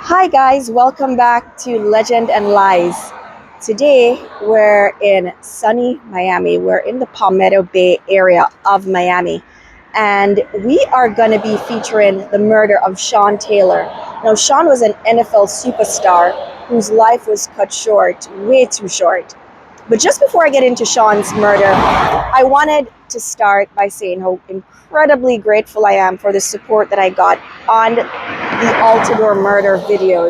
Hi guys, welcome back to Legend and Lies. Today we're in sunny Miami. We're in the Palmetto Bay area of Miami, and we are going to be featuring the murder of Sean Taylor. Now, Sean was an NFL superstar whose life was cut short, way too short. But just before I get into Sean's murder, I wanted to start by saying how incredibly grateful I am for the support that I got on the Altador murder video.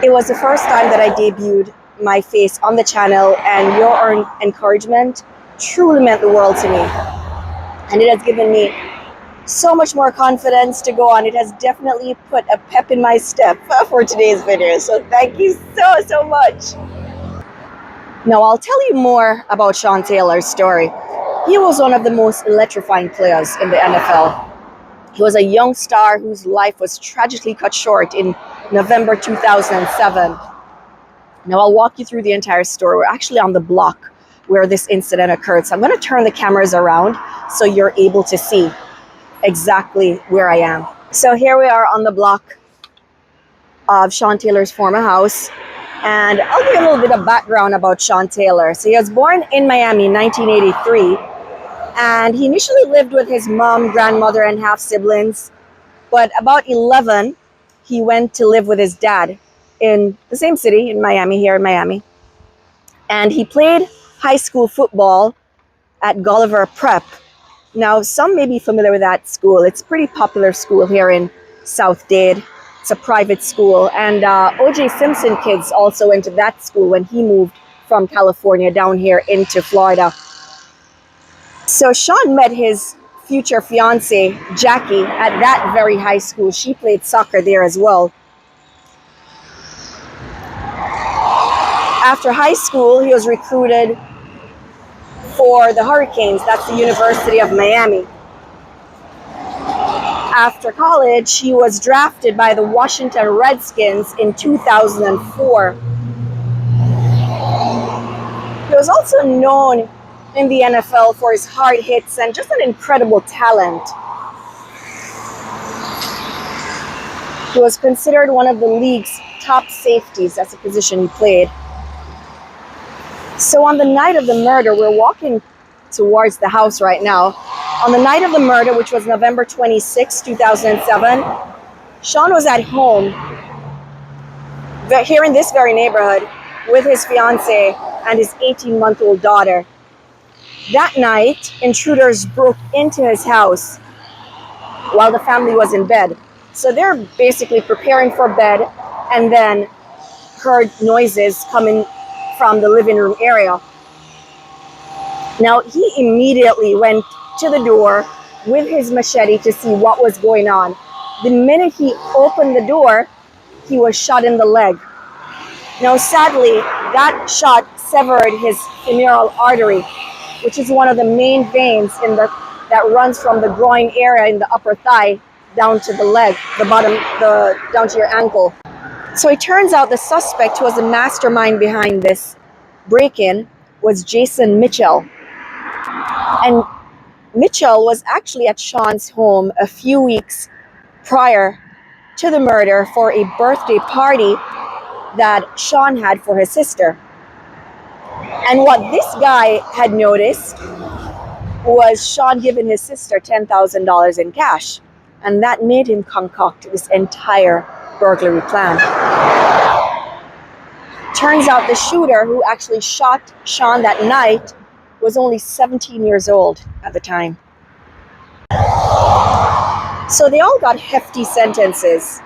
It was the first time that I debuted my face on the channel, and your encouragement truly meant the world to me. And it has given me so much more confidence to go on. It has definitely put a pep in my step for today's video. So thank you so much. Now, I'll tell you more about Sean Taylor's story. He was one of the most electrifying players in the NFL. He was a young star whose life was tragically cut short in November 2007. Now, I'll walk you through the entire story. We're actually on the block where this incident occurred. So I'm going to turn the cameras around so you're able to see exactly where I am. So here we are on the block of Sean Taylor's former house. And I'll give you a little bit of background about Sean Taylor. So he was born in Miami in 1983, and he initially lived with his mom, grandmother, and half-siblings. But about 11, he went to live with his dad in the same city, in Miami, here in Miami. And he played high school football at Gulliver Prep. Now, some may be familiar with that school. It's a pretty popular school here in South Dade. It's a private school, and O.J. Simpson kids also went to that school when he moved from California down here into Florida. So Sean met his future fiance, Jackie, at that very high school. She played soccer there as well. After high school, he was recruited for the Hurricanes. That's the University of Miami. After college, he was drafted by the Washington Redskins in 2004. He was also known in the NFL for his hard hits and just an incredible talent. He was considered one of the league's top safeties. That's the position he played. So on the night of the murder, we're walking towards the house right now. On the night of the murder, which was November 26, 2007, Sean was at home here in this very neighborhood with his fiance and his 18-month-old daughter. That night, intruders broke into his house while the family was in bed. So they're basically preparing for bed and then heard noises coming from the living room area. Now, he immediately went to the door with his machete to see what was going on. The minute he opened the door, he was shot in the leg. Now, sadly, that shot severed his femoral artery, which is one of the main veins that runs from the groin area in the upper thigh down to the leg, the bottom, down to your ankle. So it turns out the suspect, who was the mastermind behind this break-in, was Jason Mitchell. And Mitchell was actually at Sean's home a few weeks prior to the murder for a birthday party that Sean had for his sister. And what this guy had noticed was Sean giving his sister $10,000 in cash. And that made him concoct this entire burglary plan. Turns out the shooter who actually shot Sean that night was only 17 years old at the time. So they all got hefty sentences.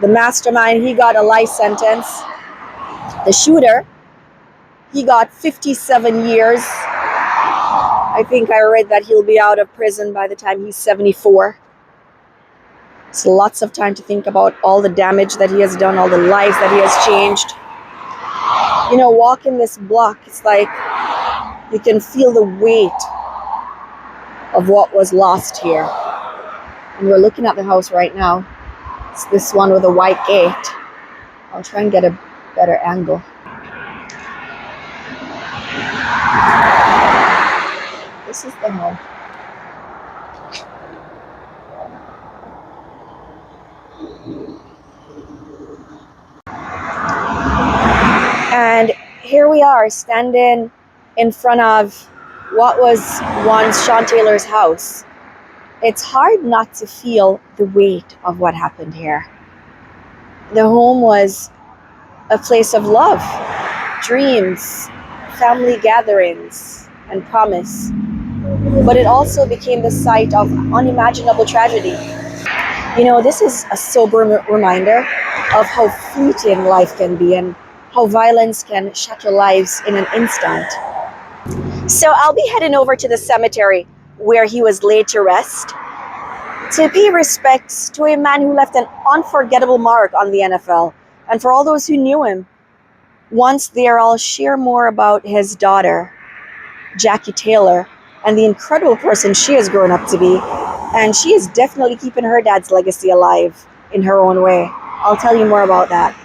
The mastermind, he got a life sentence. The shooter, he got 57 years. I think I read that he'll be out of prison by the time he's 74. So lots of time to think about all the damage that he has done, all the lives that he has changed. You know, walking this block, it's like you can feel the weight of what was lost here. And we're looking at the house right now. It's this one with a white gate. I'll try and get a better angle. This is the home. here we are standing in front of what was once Sean Taylor's house. It's hard not to feel the weight of what happened here. The home was a place of love, dreams, family gatherings, and promise. But it also became the site of unimaginable tragedy. You know, this is a sober reminder of how fleeting life can be and how violence can shatter lives in an instant. So I'll be heading over to the cemetery where he was laid to rest to pay respects to a man who left an unforgettable mark on the NFL. And for all those who knew him, once there, I'll share more about his daughter, Jackie Taylor, and the incredible person she has grown up to be. And she is definitely keeping her dad's legacy alive in her own way. I'll tell you more about that.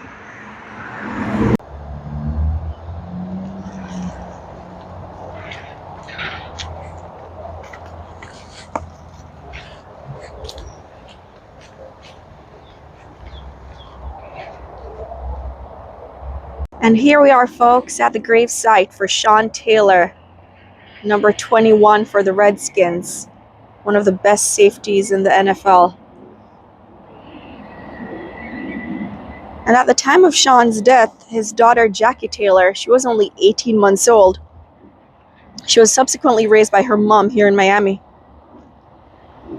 And here we are, folks, at the gravesite for Sean Taylor, number 21 for the Redskins, one of the best safeties in the NFL. And at the time of Sean's death, his daughter Jackie Taylor, she was only 18 months old. She was subsequently raised by her mom here in Miami.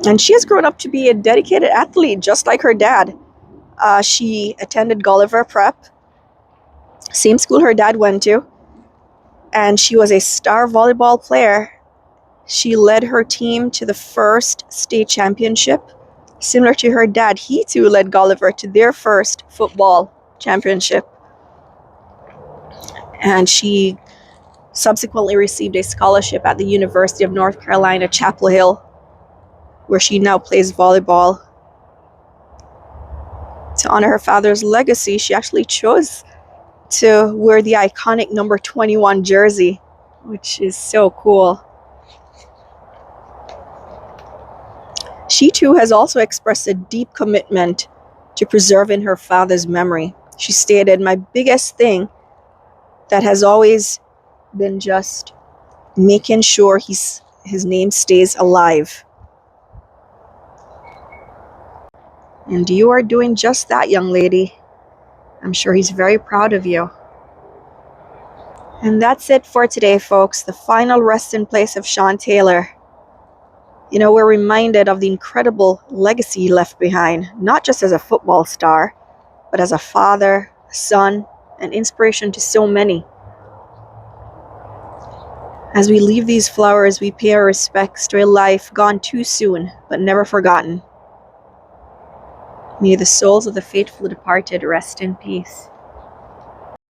And she has grown up to be a dedicated athlete, just like her dad. She attended Gulliver Prep, same school her dad went to, and she was a star volleyball player. She led her team to the first state championship. Similar to her dad, he too led Gulliver to their first football championship. And she subsequently received a scholarship at the University of North Carolina, Chapel Hill, where she now plays volleyball. To honor her father's legacy, she actually chose to wear the iconic number 21 jersey, which is so cool. She too has also expressed a deep commitment to preserving her father's memory. She stated, "My biggest thing that has always been just making sure his name stays alive." And you are doing just that, young lady. I'm sure he's very proud of you. And that's it for today, folks. The final resting place of Sean Taylor. You know, we're reminded of the incredible legacy he left behind, not just as a football star, but as a father, a son, and inspiration to so many. As we leave these flowers, we pay our respects to a life gone too soon, but never forgotten. May the souls of the faithful departed rest in peace.